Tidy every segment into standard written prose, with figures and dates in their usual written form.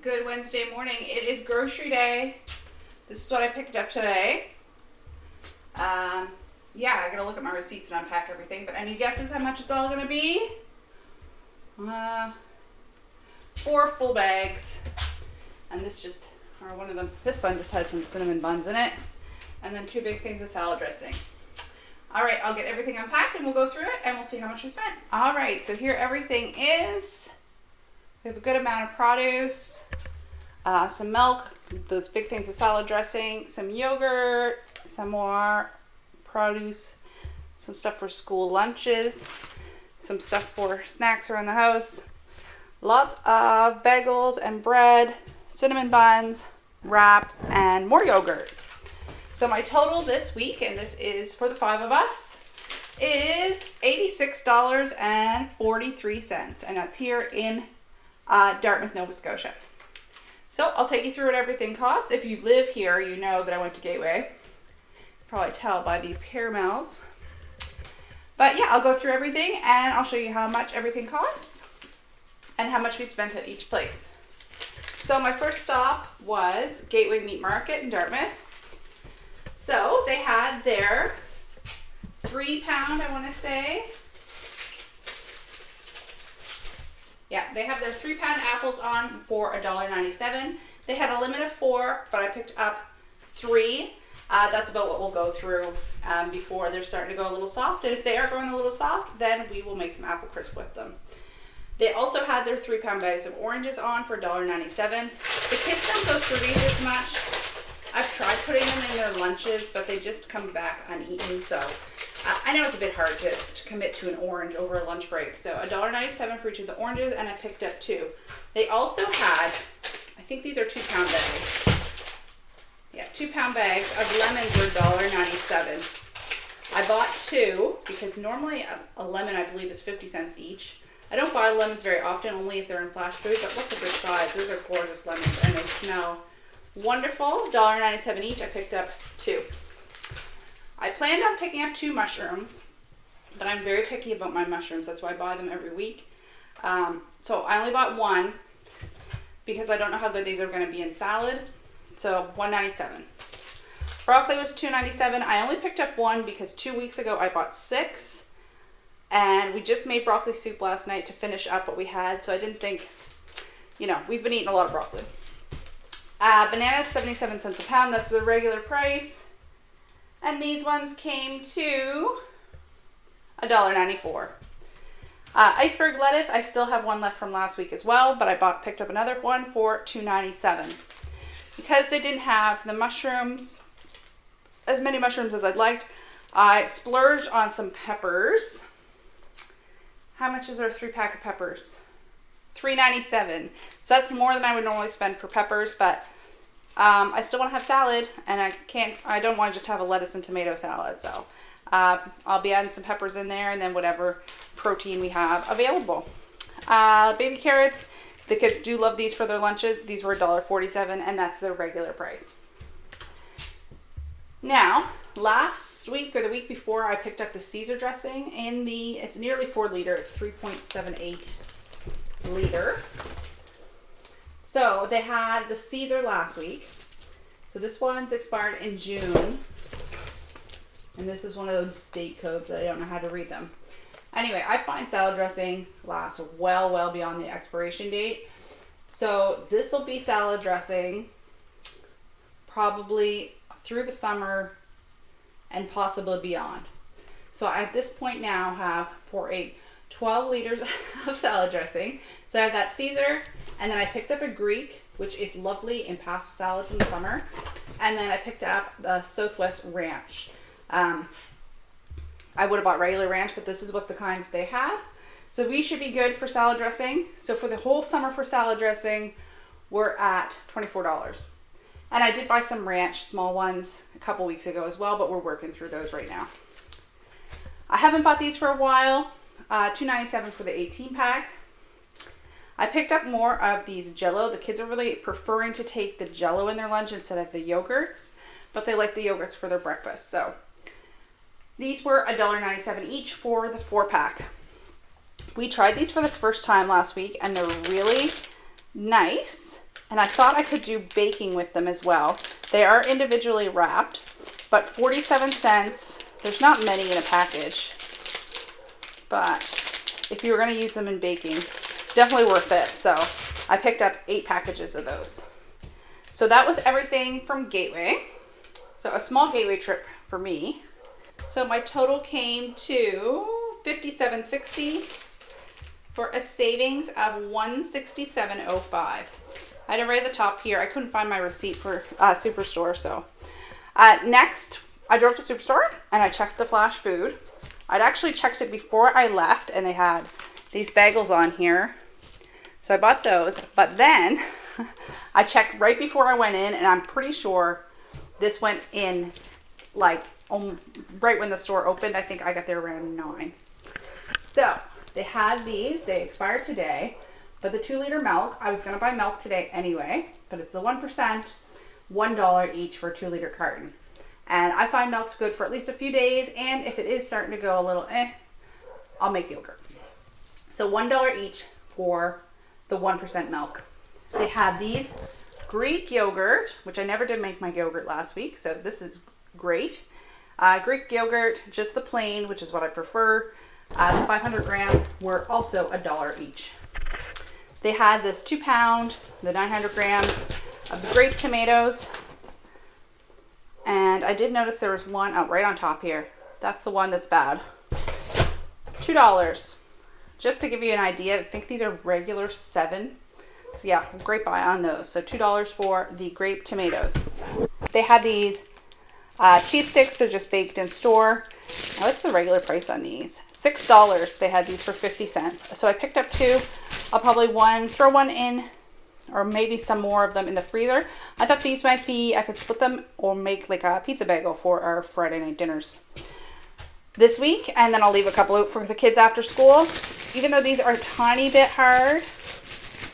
Good Wednesday morning. It is grocery day. This is what I picked up today. Yeah, I gotta look at my receipts and unpack everything, but any guesses how much it's all gonna be? 4 full bags. And this one just has some cinnamon buns in it. And then 2 big things of salad dressing. All right, I'll get everything unpacked and we'll go through it and we'll see how much we spent. All right, so here everything is. We have a good amount of produce, some milk, those big things of salad dressing, some yogurt, some more produce, some stuff for school lunches, some stuff for snacks around the house, lots of bagels and bread, cinnamon buns, wraps, and more yogurt. So my total this week, and this is for the 5 of us, is $86.43, and that's here in Dartmouth, Nova Scotia. So I'll take you through what everything costs. If you live here, you know that I went to Gateway. You can probably tell by these caramels. But yeah, I'll go through everything and I'll show you how much everything costs and how much we spent at each place. So my first stop was Gatewah Meat Market in Dartmouth. So they had their 3-pound, I want to say. Yeah, they have their 3-pound apples on for $1.97. They had a limit of 4, but I picked up 3. That's about what we'll go through before they're starting to go a little soft. And if they are going a little soft, then we will make some apple crisp with them. They also had their 3-pound bags of oranges on for $1.97. The kids don't go through these as much. I've tried putting them in their lunches, but they just come back uneaten. So I know it's a bit hard to commit to an orange over a lunch break. So $1.97 for each of the oranges, and I picked up 2. They also had, I think these are 2-pound bags. Yeah, 2-pound bags of lemons were $1.97. I bought 2 because normally a lemon I believe is 50 cents each. I don't buy lemons very often, only if they're in Flash Food, but look at the size. Those are gorgeous lemons and they smell wonderful. $1.97 each. I picked up 2. I planned on picking up 2 mushrooms, but I'm very picky about my mushrooms. That's why I buy them every week. So I only bought 1 because I don't know how good these are going to be in salad. So $1.97. Broccoli was $2.97. I only picked up 1 because 2 weeks ago I bought 6. And we just made broccoli soup last night to finish up what we had. So I didn't think, we've been eating a lot of broccoli. Bananas, 77 cents a pound. That's the regular price. And these ones came to $1.94. Iceberg lettuce, I still have 1 left from last week as well, but I picked up another one for $2.97. Because they didn't have the mushrooms, as many mushrooms as I'd liked, I splurged on some peppers. How much is our 3-pack of peppers? $3.97. So that's more than I would normally spend for peppers, but I still want to have salad, and I don't want to just have a lettuce and tomato salad. So I'll be adding some peppers in there, and then whatever protein we have available. Baby carrots, the kids do love these for their lunches. These were $1.47, and that's their regular price. Now, last week or the week before, I picked up the Caesar dressing it's nearly 4 liters. It's 3.78 liter. So they had the Caesar last week. So this one's expired in June. And this is one of those state codes that I don't know how to read them. Anyway, I find salad dressing lasts well beyond the expiration date. So this will be salad dressing probably through the summer and possibly beyond. So I, at this point now, have for 12 liters of salad dressing. So I have that Caesar, and then I picked up a Greek, which is lovely in pasta salads in the summer. And then I picked up the Southwest Ranch. I would have bought regular ranch, but this is what the kinds they had. So we should be good for salad dressing. So for the whole summer for salad dressing, we're at $24. And I did buy some ranch, small ones, a couple weeks ago as well, but we're working through those right now. I haven't bought these for a while. $2.97 for the 18-pack. I picked up more of these Jell-O. The kids are really preferring to take the Jell-O in their lunch instead of the yogurts, but they like the yogurts for their breakfast. So these were $1.97 each for the 4-pack. We tried these for the first time last week, and they're really nice. And I thought I could do baking with them as well. They are individually wrapped, but 47 cents. There's not many in a package, but if you were going to use them in baking, definitely worth it. So I picked up 8 packages of those. So that was everything from Gateway. So a small Gateway trip for me. So my total came to $57.60 for a savings of $167.05. I had it right at the top here. I couldn't find my receipt for Superstore. So next, I drove to Superstore and I checked the Flash Food. I'd actually checked it before I left, and they had these bagels on here. So I bought those. But then I checked right before I went in, and I'm pretty sure this went in like right when the store opened. I think I got there around 9. So they had these. They expired today. But the 2-liter milk, I was going to buy milk today anyway, but it's the 1%, $1 each for a 2-liter carton. And I find milk's good for at least a few days, and if it is starting to go a little I'll make yogurt. So $1 each for the 1% milk. They had these Greek yogurt, which I never did make my yogurt last week, so this is great. Greek yogurt, just the plain, which is what I prefer. The 500 grams were also $1 each. They had this 2-pound, the 900 grams of the grape tomatoes. And I did notice there was one right on top here. That's the one that's bad. $2. Just to give you an idea, I think these are regular 7. So yeah, great buy on those. So $2 for the grape tomatoes. They had these cheese sticks. They're just baked in store. Now, what's the regular price on these? $6. They had these for 50 cents. So I picked up 2. I'll probably throw one in, or maybe some more of them in the freezer. I thought these might be, I could split them or make like a pizza bagel for our Friday night dinners this week. And then I'll leave a couple out for the kids after school. Even though these are a tiny bit hard,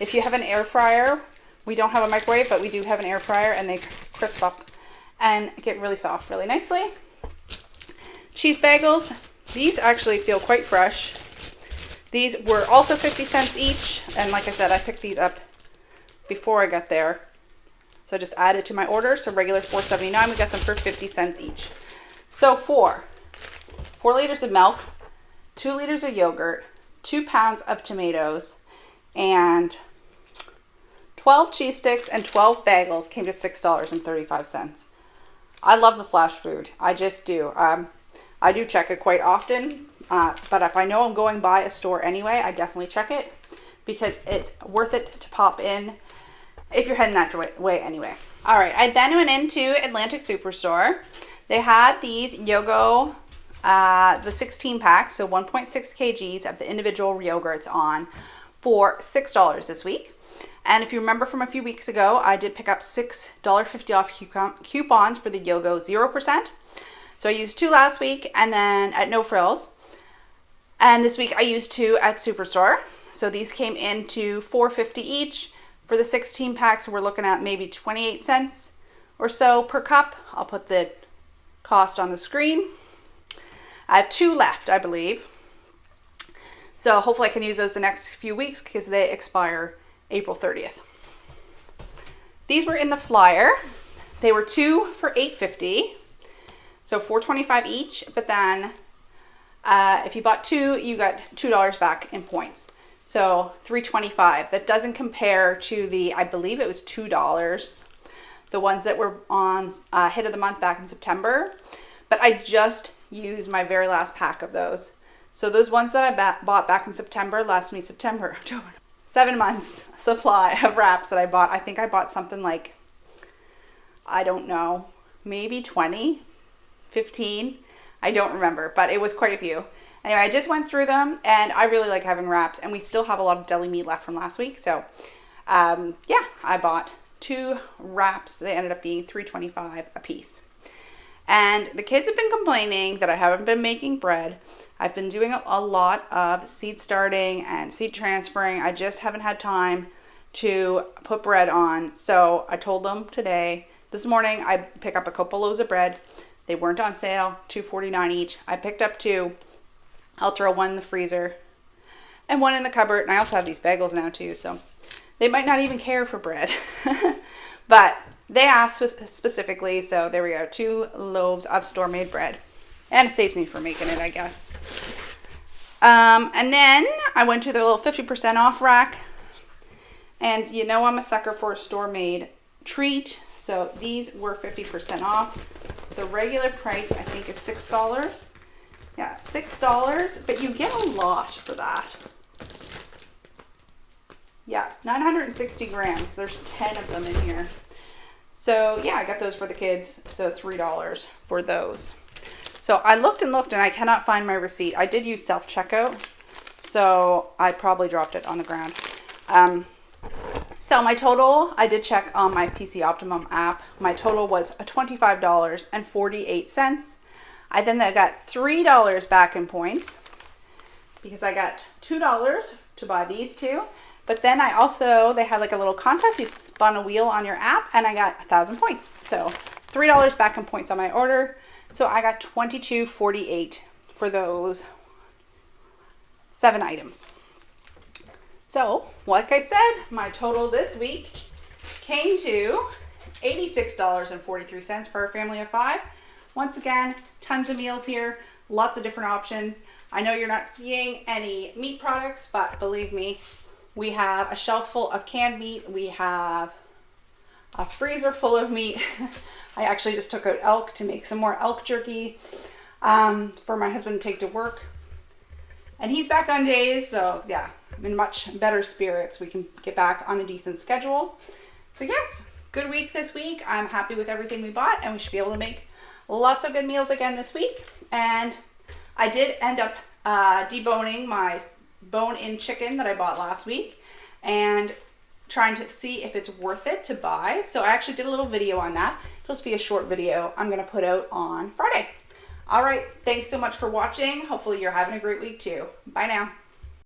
if you have an air fryer, we don't have a microwave, but we do have an air fryer, and they crisp up and get really soft really nicely. Cheese bagels. These actually feel quite fresh. These were also 50 cents each. And like I said, I picked these up before I got there. So I just added to my order. So regular $4.79, we got them for 50 cents each. So for 4 liters of milk, 2 liters of yogurt, 2 pounds of tomatoes, and 12 cheese sticks and 12 bagels came to $6.35. I love the Flash Food. I just do. I do check it quite often. But if I know I'm going by a store anyway, I definitely check it because it's worth it to pop in if you're heading that way anyway. All right, I then went into Atlantic Superstore. They had these Yogo, the 16 packs, so 1.6 kgs of the individual yogurts on for $6 this week. And if you remember from a few weeks ago, I did pick up $6.50 off coupons for the Yogo 0%. So I used 2 last week and then at No Frills. And this week I used 2 at Superstore. So these came into $4.50 each for the 16 packs. So we're looking at maybe 28 cents or so per cup. I'll put the cost on the screen. I have 2 left, I believe. So hopefully I can use those the next few weeks because they expire April 30th. These were in the flyer. They were 2 for $8.50. So $4.25 each, but then if you bought 2, you got $2 back in points. So $3.25. That doesn't compare to the, I believe it was $2, the ones that were on hit of the month back in September. But I just used my very last pack of those. So those ones that I bought back in September last me September, October, 7 months supply of wraps that I bought. I think I bought something like, I don't know, maybe 20, 15. I don't remember, but it was quite a few. Anyway, I just went through them, and I really like having wraps, and we still have a lot of deli meat left from last week. So, yeah, I bought 2 wraps. They ended up being $3.25 a piece. And the kids have been complaining that I haven't been making bread. I've been doing a lot of seed starting and seed transferring. I just haven't had time to put bread on. So I told them this morning, I'd pick up a couple loaves of bread. They weren't on sale, $2.49 each. I picked up 2. I'll throw one in the freezer and one in the cupboard. And I also have these bagels now too. So They might not even care for bread. But they asked specifically, so there we go. 2 loaves of store-made bread. And it saves me from making it, I guess. And then I went to the little 50% off rack. And you know I'm a sucker for a store-made treat. So these were 50% off. The regular price, I think, is $6. Yeah, $6. But you get a lot for that. Yeah, 960 grams. There's 10 of them in here. So yeah, I got those for the kids. So $3 for those. So I looked and I cannot find my receipt. I did use self-checkout, so I probably dropped it on the ground. So my total, I did check on my PC Optimum app. My total was $25.48. I got $3 back in points because I got $2 to buy these 2. But then I also, they had like a little contest. You spun a wheel on your app and I got 1,000 points. So $3 back in points on my order. So I got $22.48 for those 7 items. So, like I said, my total this week came to $86.43 for a family of 5. Once again, tons of meals here, lots of different options. I know you're not seeing any meat products, but believe me, we have a shelf full of canned meat. We have a freezer full of meat. I actually just took out elk to make some more elk jerky for my husband to take to work. And he's back on days, so yeah, I'm in much better spirits. We can get back on a decent schedule. So yes, good week this week. I'm happy with everything we bought, and we should be able to make lots of good meals again this week. And I did end up deboning my bone-in chicken that I bought last week and trying to see if it's worth it to buy. So I actually did a little video on that. It'll just be a short video I'm going to put out on Friday. All right, thanks so much for watching. Hopefully you're having a great week too. Bye now.